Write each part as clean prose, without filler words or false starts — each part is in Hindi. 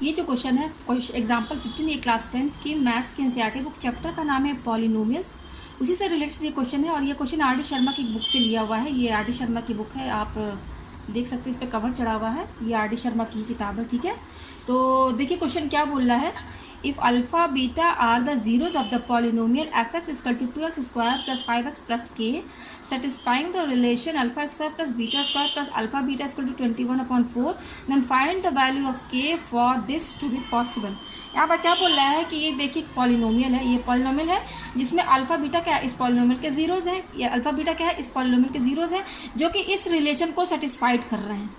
ये जो क्वेश्चन है एग्जाम्पल 15 ये क्लास 10th की मैथ्स की एनसीईआरटी बुक चैप्टर का नाम है पॉलिनोमियल्स। उसी से रिलेटेड ये क्वेश्चन है और ये क्वेश्चन आर डी शर्मा की बुक से लिया हुआ है। ये आर डी शर्मा की बुक है, आप देख सकते हैं इस पर कवर चढ़ा हुआ है। ये आर डी शर्मा की किताब है, ठीक है। तो देखिए क्वेश्चन क्या बोल रहा है, if alpha beta are the zeros of the polynomial f x equal to 2x square plus 5x plus k satisfying the relation alpha square plus beta square plus alpha beta equal to 21/4, then find the value of k for this to be possible। यहाँ पर क्या बोल रहा है कि ये देखिए पॉलिनोमियल है, ये पॉलिनोमियल है जिसमें अल्फा बीटा क्या है, इस पॉलिनोमियल के जीरोज हैं, या अल्फा बीटा क्या है, इस पॉलिनोमियल के जीरोज हैं जो कि इस रिलेशन को सेटिस्फाइड कर रहे हैं,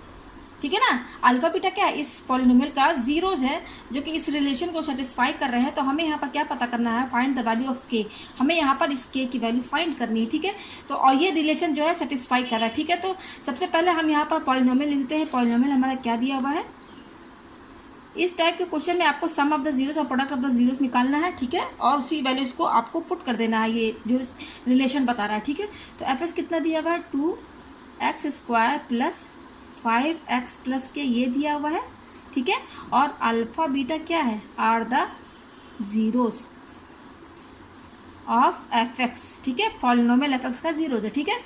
ठीक है ना। अल्फा बीटा क्या है, इस पॉलिनोमियल का जीरोज है जो कि इस रिलेशन को सेटिस्फाई कर रहे हैं। तो हमें यहाँ पर क्या पता करना है, फाइंड द वैल्यू ऑफ के। हमें यहाँ पर इस के की वैल्यू फाइंड करनी है, ठीक है। तो और ये रिलेशन जो है सेटिस्फाई कर रहा है, ठीक है। तो सबसे पहले हम यहाँ पर पॉलिनोमियल लिखते हैं। पॉलिनोमियल हमारा क्या दिया हुआ है, इस टाइप के क्वेश्चन में आपको सम ऑफ द जीरोस और प्रोडक्ट ऑफ द जीरोस निकालना है, ठीक है। और उसी वैल्यूज को आपको पुट कर देना है, ये जो रिलेशन बता रहा है, ठीक है। तो एफ एस कितना दिया हुआ है, 2x square plus 5x plus के ये दिया हुआ है, ठीक है। और अल्फा बीटा क्या है, are the zeros of f x, ठीक है। पॉलिनोमियल एफ एक्स का जीरोस है, ठीक है।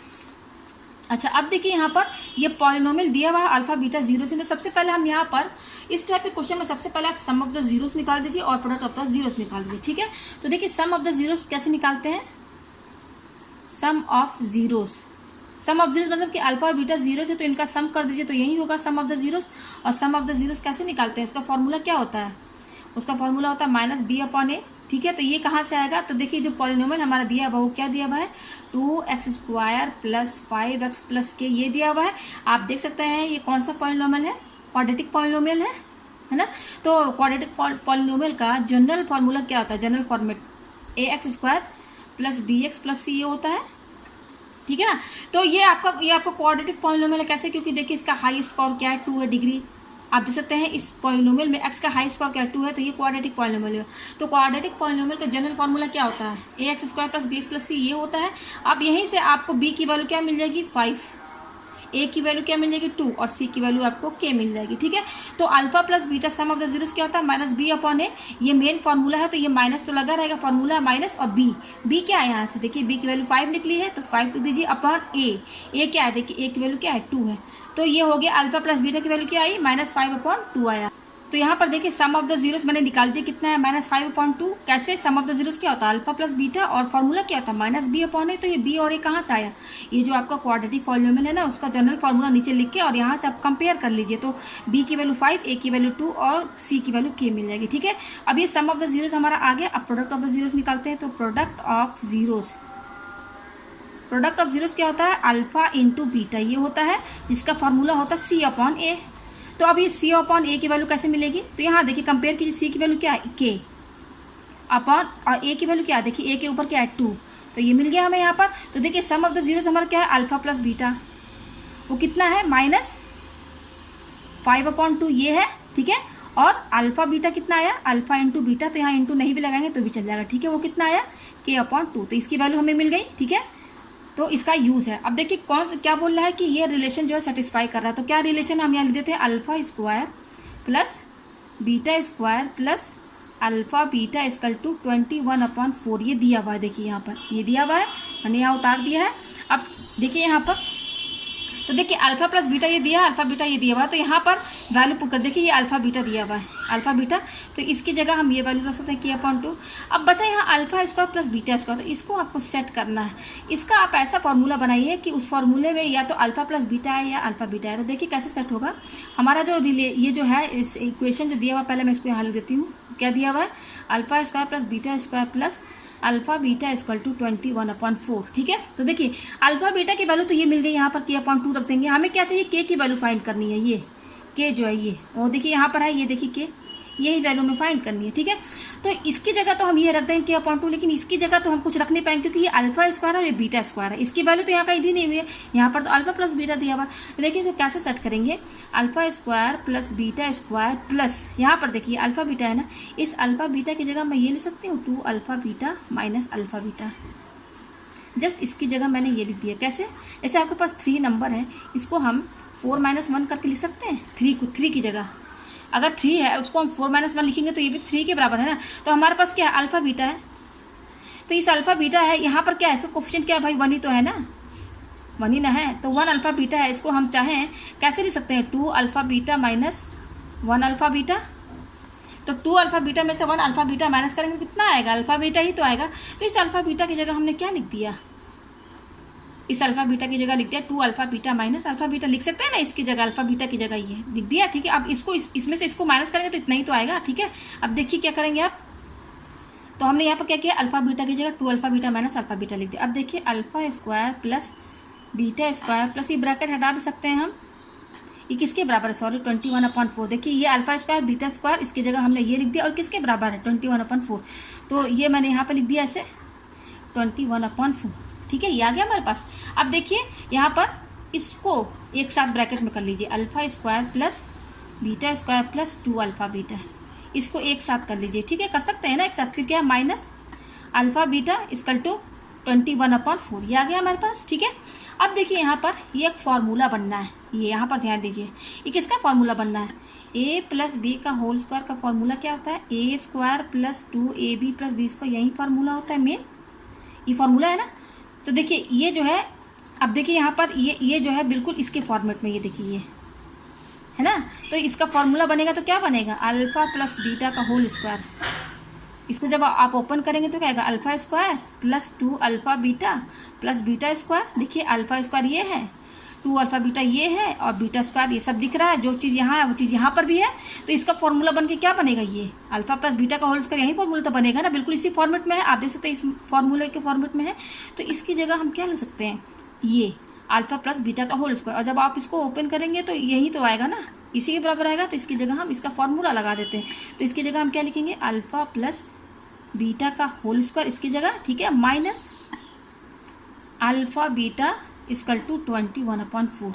अच्छा अब देखिए यहाँ पर ये पॉलिनोमियल दिया हुआ है अल्फा बीटा जीरो से। तो सबसे पहले हम यहाँ पर इस टाइप के क्वेश्चन में सबसे पहले आप सम ऑफ द जीरोस निकाल दीजिए और प्रोडक्ट ऑफ द जीरोस निकाल दीजिए, ठीक है। तो देखिए सम ऑफ द जीरोस कैसे निकालते हैं, sum of zeros, sum of zeros मतलब कि अल्फा और बीटा जीरो से, तो इनका सम कर दीजिए तो यही होगा सम ऑफ द जीरोस। और सम ऑफ द जीरोस कैसे निकालते हैं, उसका फॉर्मूला क्या होता है, उसका फॉर्मूला होता है माइनस बी अपॉन ए, ठीक है। तो ये कहाँ से आएगा, तो देखिए जो पॉलिनोमियल हमारा दिया हुआ वो क्या दिया हुआ है, 2x square plus 5x plus के ये दिया हुआ है। आप देख सकते हैं ये कौन सा पॉलिनोमियल है, क्वाड्रेटिक पॉलिनोमियल है ना। तो क्वाड्रेटिक पॉलिनोमियल का जनरल फॉर्मूला क्या होता है, general format ax square plus bx plus c ये होता है, ठीक है ना। तो ये आपका क्वाड्रेटिक पॉलिनोमियल है। कैसे, क्योंकि देखिए इसका हाईएस्ट पावर क्या है, 2 है डिग्री। आप देख सकते हैं इस पॉलिनोमियल में x का हाईएस्ट पावर क्या है, 2 है, तो ये क्वाड्रेटिक पॉलिनोमियल है। तो क्वाड्रेटिक पॉलिनोमियल का जनरल फॉर्मूला क्या होता है, ax square plus bx plus c ये होता है। अब यहीं से आपको b की वैल्यू क्या मिल जाएगी, 5, a की वैल्यू क्या मिल जाएगी, 2 और c की वैल्यू आपको k मिल जाएगी, ठीक है। तो alpha plus beta some of the zeros क्या होता है, माइनस बी अपॉन ए, ये मेन फॉर्मूला है। तो ये माइनस तो लगा रहेगा, फॉर्मूला है माइनस, और b क्या है, यहाँ से देखिए b की वैल्यू 5 निकली है तो 5 लिख दीजिए अपॉन a क्या है, देखिए a की वैल्यू क्या है, 2 है। तो ये हो गया अल्फा प्लस बीटा की वैल्यू क्या आई, -5/2 आया। तो यहाँ पर देखिए सम ऑफ द जीरोस मैंने निकाल दिया, कितना है, -5/2। कैसे, सम ऑफ द जीरोस क्या होता है, अल्फा प्लस बीटा और फॉर्मूला क्या होता है माइनस बी अपॉन ए। तो ये बी और ए कहाँ से आया, ये जो आपका क्वाड्रेटिक पॉलिनोमियल है ना उसका जनरल फॉर्मूला नीचे लिख के और यहाँ से आप कंपेयर कर लीजिए। तो बी की वैल्यू 5, ए की वैल्यू 2 और सी की वैल्यू के मिल जाएगी, ठीक है। अब ये सम ऑफ द जीरोस हमारा आ गया। अब प्रोडक्ट ऑफ द जीरोस निकालते हैं। तो प्रोडक्ट ऑफ जीरोस क्या होता है, अल्फा इंटू बीटा ये होता है, जिसका फॉर्मूला होता है सी अपॉन ए। तो अब ये सी अपॉन ए की वैल्यू कैसे मिलेगी, तो यहाँ देखिए कंपेयर कीजिए, सी की वैल्यू क्या है, के अपॉन, और ए की वैल्यू क्या है, देखिए ए के ऊपर क्या है, 2, तो ये मिल गया हमें यहाँ पर। तो देखिए सम ऑफ द जीरोस हमारा क्या है, अल्फा प्लस बीटा, वो कितना है, -5/2 ये है, ठीक है। और अल्फा बीटा कितना आया, अल्फा इंटू बीटा, तो यहाँ इंटू नहीं भी लगाएंगे तो भी चल जाएगा, ठीक है। वो कितना आया, k/2, तो इसकी वैल्यू हमें मिल गई, ठीक है। तो इसका यूज है। अब देखिए कौन सा क्या बोल रहा है कि ये रिलेशन जो है सेटिस्फाई कर रहा है। तो क्या रिलेशन हम यहाँ लिख देते हैं, alpha square plus beta square plus alpha beta equal to 21/4 ये दिया हुआ है। देखिए यहाँ पर ये दिया हुआ है, मैंने यहाँ उतार दिया है। अब देखिए यहाँ पर, तो देखिए अल्फा प्लस बीटा ये दिया है, अल्फा बीटा ये दिया हुआ है। तो यहाँ पर वैल्यू पुट कर देखिए, ये अल्फा बीटा दिया हुआ है, अल्फा बीटा, तो इसकी जगह हम ये वैल्यू रख सकते हैं k/2। अब बचा यहाँ alpha square plus beta square, तो इसको आपको सेट करना है। इसका आप ऐसा फॉर्मूला बनाइए कि उस फॉर्मूले में या तो अल्फा प्लस बीटा है या अल्फा बीटा है। तो देखिए कैसे सेट होगा हमारा जो ये जो है इस इक्वेशन जो दिया हुआ, पहले मैं इसको यहाँ लिख देती हूँ। क्या दिया हुआ है, alpha square plus beta square plus alpha beta equal to 21/4, ठीक है। तो देखिए अल्फा बीटा की वैल्यू तो ये मिल गई, यहाँ पर k/2 रख देंगे। हमें क्या चाहिए, k की वैल्यू फाइंड करनी है, ये k जो है ये, और देखिए यहाँ पर है, ये देखिए k, यही वैल्यू में फाइंड करनी है, ठीक है। तो इसकी जगह तो हम ये रख देंगे k/2, लेकिन इसकी जगह तो हम कुछ रख नहीं पाएंगे क्योंकि ये अल्फा स्क्वायर और ये बीटा स्क्वायर है। इसकी वैल्यू तो यहाँ कहीं दी नहीं हुई है, यहाँ पर तो अल्फा प्लस बीटा दिया हुआ। तो देखिए इसको कैसे सेट करेंगे, alpha square plus beta square plus, यहाँ पर देखिए अल्फा बीटा है ना, इस अल्फा बीटा की जगह मैं ये लिख सकती हूँ 2 alpha beta minus alpha beta. Just इसकी जगह मैंने ये लिख दिया। कैसे, जैसे आपके पास 3 नंबर है, इसको हम 4 - 1 करके लिख सकते हैं, 3 की जगह अगर 3 है उसको हम 4 - 1 लिखेंगे तो ये भी 3 के बराबर है ना। तो हमारे पास क्या है, अल्फा बीटा है। तो इस अल्फा बीटा है, यहाँ पर क्या है, इसका कोफिशिएंट क्या है भाई, 1 ही तो है ना, 1 ही ना है। तो 1 अल्फा बीटा है, इसको हम चाहें कैसे लिख सकते हैं, 2 alpha beta minus 1 alpha beta. तो 2 अल्फा बीटा में से 1 अल्फा बीटा माइनस करेंगे तो कितना आएगा, अल्फा बीटा ही तो आएगा। तो इस अल्फा बीटा की जगह हमने क्या लिख दिया, इस अल्फा बीटा की जगह लिख दिया 2 alpha beta minus alpha beta, लिख सकते हैं ना, इसकी जगह अल्फा बीटा की जगह ये लिख दिया, ठीक है। अब इसको इसमें से इसको माइनस करेंगे तो इतना ही तो आएगा, ठीक है। अब देखिए क्या करेंगे आप, तो हमने यहाँ पर क्या किया, अल्फा बीटा की जगह 2 alpha beta minus alpha beta लिख दिया। अब देखिए alpha square plus beta square plus, ये ब्रैकेट हटा भी सकते हैं हम, ये किसके बराबर है, सॉरी 21/4। देखिए ये अल्फा स्क्वायर बीटा स्क्वायर, इसकी जगह हमने ये लिख दिया, और किसके बराबर है 21/4। तो ये मैंने यहाँ पर लिख दिया ऐसे 21/4, ठीक है, ये आ गया हमारे पास। अब देखिए यहाँ पर इसको एक साथ ब्रैकेट में कर लीजिए, alpha square plus beta square plus 2 alpha beta, इसको एक साथ कर लीजिए, ठीक है, कर सकते हैं ना एक साथ, फिर क्या है minus alpha beta equal to 21/4, ये आ गया हमारे पास, ठीक है। अब देखिए यहाँ पर ये एक फार्मूला बनना है, ये यहाँ पर ध्यान दीजिए, ये किसका फार्मूला बनना है, a प्लस बी का होल स्क्वायर का फार्मूला क्या होता है, a square plus 2ab plus B square, यही फार्मूला होता है मेन, ये फार्मूला है ना। तो देखिए ये जो है, अब देखिए यहाँ पर ये जो है बिल्कुल इसके फॉर्मेट में, ये देखिए ये है ना। तो इसका फॉर्मूला बनेगा तो क्या बनेगा, अल्फा प्लस बीटा का होल स्क्वायर, इसको जब आप ओपन करेंगे तो क्या आएगा, alpha square plus 2 alpha beta plus beta square. देखिए अल्फा स्क्वायर ये है, 2 अल्फा बीटा ये है, और बीटा स्क्वायर ये सब दिख रहा है, जो चीज़ यहाँ है वो चीज़ यहाँ पर भी है। तो इसका फॉर्मूला बन के क्या बनेगा, ये अल्फा प्लस बीटा का होल स्क्वायर, यही फॉर्मूला तो बनेगा ना, बिल्कुल इसी फॉर्मेट में है, आप देख सकते हैं इस फॉर्मूले के फॉर्मेट में है। तो इसकी जगह हम क्या ले सकते हैं, ये अल्फा प्लस बीटा का होल स्क्वायर, और जब आप इसको ओपन करेंगे तो यही तो आएगा ना, इसी के बराबर आएगा। तो इसकी जगह हम इसका फॉर्मूला लगा देते हैं, तो इसकी जगह हम क्या लिखेंगे, अल्फा प्लस बीटा का होल स्क्वायर इसकी जगह, ठीक है, minus alpha beta equal to 21/4।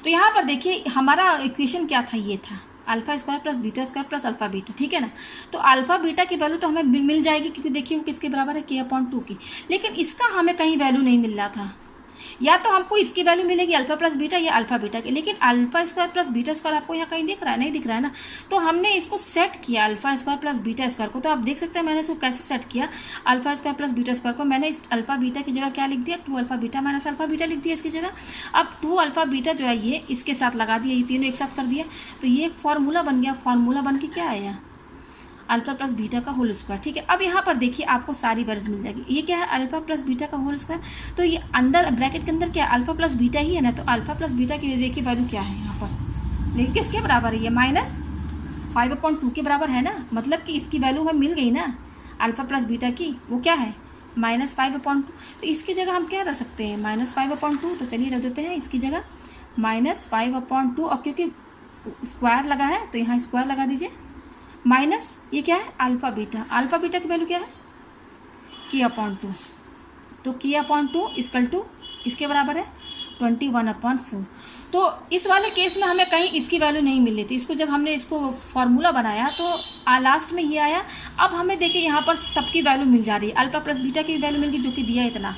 तो यहाँ पर देखिए हमारा इक्वेशन क्या था, ये था alpha square plus beta square plus alpha beta, ठीक है ना। तो अल्फा बीटा की वैल्यू तो हमें मिल जाएगी, क्योंकि देखिए वो किसके बराबर है, k/2 की। लेकिन इसका हमें कहीं वैल्यू नहीं मिल रहा था, या तो हमको इसकी वैल्यू मिलेगी अल्फा प्लस बीटा या अल्फा बीटा की, लेकिन alpha square plus beta square आपको यहाँ कहीं दिख रहा है, नहीं दिख रहा है ना। तो हमने इसको सेट किया alpha square plus beta square को, तो आप देख सकते हैं मैंने इसको कैसे सेट किया, alpha square plus beta square को मैंने इस अल्फा बीटा की जगह क्या लिख दिया, 2 alpha beta minus alpha beta लिख दिया इसकी जगह। अब 2 अल्फा बीटा जो है ये इसके साथ लगा दिया, ये तीनों एक साथ कर दिया, तो ये एक फॉर्मूला बन गया। फॉर्मूला बन के क्या आया, अल्फा प्लस बीटा का होल स्क्वायर, ठीक है। अब यहाँ पर देखिए आपको सारी वैल्यूज मिल जाएगी, ये क्या है, अल्फा प्लस बीटा का होल स्क्वायर, तो ये अंदर ब्रैकेट के अंदर क्या है, अल्फा प्लस बीटा ही है ना। तो अल्फा प्लस बीटा की देखिए वैल्यू क्या है यहाँ पर, देखिए किसके बराबर है, ये -5/2 के बराबर है ना, मतलब कि इसकी वैल्यू हमें मिल गई ना, अल्फा प्लस बीटा की वो क्या है -5/2। तो इसकी जगह हम क्या रख सकते हैं, -5/2। तो चलिए रख देते हैं इसकी जगह -5/2, और क्योंकि स्क्वायर लगा है तो यहाँ स्क्वायर लगा दीजिए, माइनस ये क्या है, अल्फा बीटा की वैल्यू क्या है, k/2। तो k/2 इक्वल टू किसके बराबर है, 21/4। तो इस वाले केस में हमें कहीं इसकी वैल्यू नहीं मिल रही थी, इसको जब हमने इसको फॉर्मूला बनाया तो लास्ट में ये आया। अब हमें देखिए यहाँ पर सबकी वैल्यू मिल जा रही है, अल्फा प्लस बीटा की वैल्यू मिल गई जो कि दिया है इतना,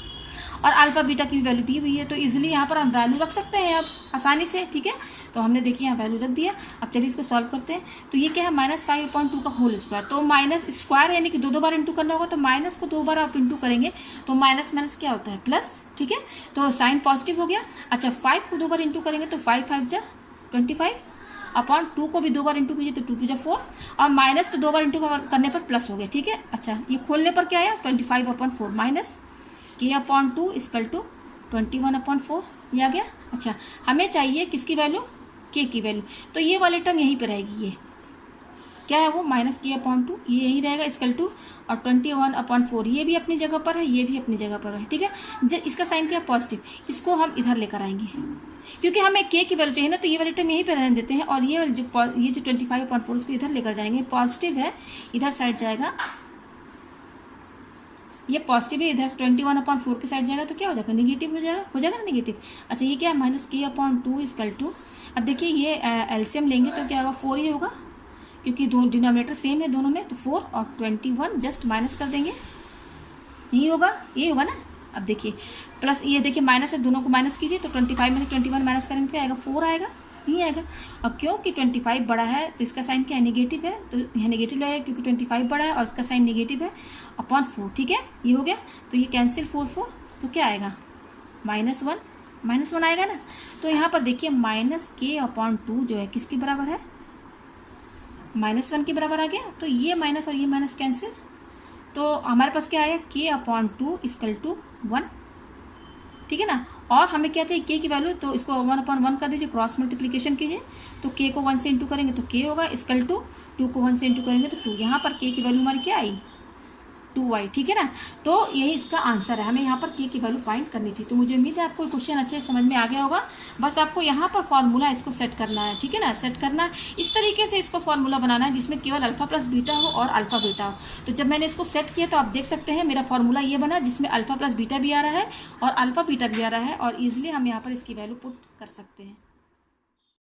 और अल्फा बीटा की भी वैल्यू दी हुई है, तो इजीली यहाँ पर हम वैल्यू रख सकते हैं अब आसानी से, ठीक है। तो हमने देखिए यहाँ वैल्यू रख दिया। अब चलिए इसको सॉल्व करते हैं। तो ये क्या है, -5/2 का होल स्क्वायर, तो माइनस स्क्वायर यानी कि 2 बार इंटू करना होगा, तो माइनस को 2 बार आप इंटू करेंगे तो माइनस माइनस क्या होता है, प्लस, ठीक है। तो साइन पॉजिटिव हो गया। अच्छा 5 को 2 बार इंटू करेंगे तो 5×5=25/2 को भी 2 बार इंटू कीजिए तो 2×2=4, और माइनस तो 2 बार इंटू करने पर प्लस हो गया, ठीक है। अच्छा ये खोलने पर क्या आया, 25/4 माइनस k/2 इक्वल टू 21/4, ये आ गया। अच्छा हमें चाहिए किसकी वैल्यू, k की वैल्यू, तो ये वाली टर्म यहीं पे रहेगी, ये क्या है वो -k/2, ये यही रहेगा इक्वल टू, और 21/4 ये भी अपनी जगह पर है, ये भी अपनी जगह पर है, ठीक है। इसका साइन क्या है, पॉजिटिव, इसको हम इधर लेकर आएंगे क्योंकि हमें k की वैल्यू चाहिए ना, तो ये वाली टर्म यहीं पे रहने देते हैं, और ये जो 25/4 उसको इधर लेकर जाएंगे, पॉजिटिव है इधर साइड जाएगा, ये पॉजिटिव है इधर 21/4 के साइड जाएगा तो क्या हो जाएगा, निगेटिव हो जाएगा ना निगेटिव। अच्छा ये क्या है, -k/2 इक्वल टू, अब देखिए ये एलसीएम लेंगे तो क्या होगा, 4 ही होगा, क्योंकि दो डिनोमिनेटर सेम है दोनों में, तो 4 और 21 जस्ट माइनस कर देंगे, यही होगा, ये होगा ना। अब देखिए प्लस ये देखिए माइनस है, दोनों को माइनस कीजिए तो 25 में से 21 माइनस करेंगे क्या आएगा, 4 आएगा, नहीं आएगा। और क्योंकि 25 बड़ा है तो इसका साइन क्या है, नेगेटिव है, तो यह नेगेटिव लगेगा क्योंकि 25 बड़ा है और इसका साइन नेगेटिव है, अपॉन 4। ठीक है, ये हो गया। तो ये कैंसिल 4 4, तो क्या आएगा, -1 आएगा ना। तो यहाँ पर देखिए -k/2 जो है किसके बराबर है, -1 के बराबर आ गया। तो ये माइनस और ये माइनस कैंसिल, तो हमारे पास क्या आया, k/2 = 1। ठीक है ना। और हमें क्या चाहिए, k की वैल्यू, तो इसको 1/1 कर दीजिए, क्रॉस मल्टीप्लीकेशन कीजिए। तो k को 1 से इंटू करेंगे तो k होगा, इक्वल टू 2 को 1 से इंटू करेंगे तो 2। यहाँ पर k की वैल्यू हमारी क्या आई, 2y। ठीक है ना। तो यही इसका आंसर है, हमें यहाँ पर k की वैल्यू फाइंड करनी थी। तो मुझे उम्मीद है आपको क्वेश्चन अच्छे से समझ में आ गया होगा। बस आपको यहाँ पर फॉर्मूला इसको सेट करना है। ठीक है ना, सेट करना है इस तरीके से, इसको फॉर्मूला बनाना है जिसमें केवल अल्फा प्लस बीटा हो और अल्फा बीटा हो। तो जब मैंने इसको सेट किया तो आप देख सकते हैं मेरा फॉर्मूला ये बना जिसमें अल्फा प्लस बीटा भी आ रहा है और अल्फा बीटा भी आ रहा है, और ईजिली हम यहाँ पर इसकी वैल्यू पुट कर सकते हैं।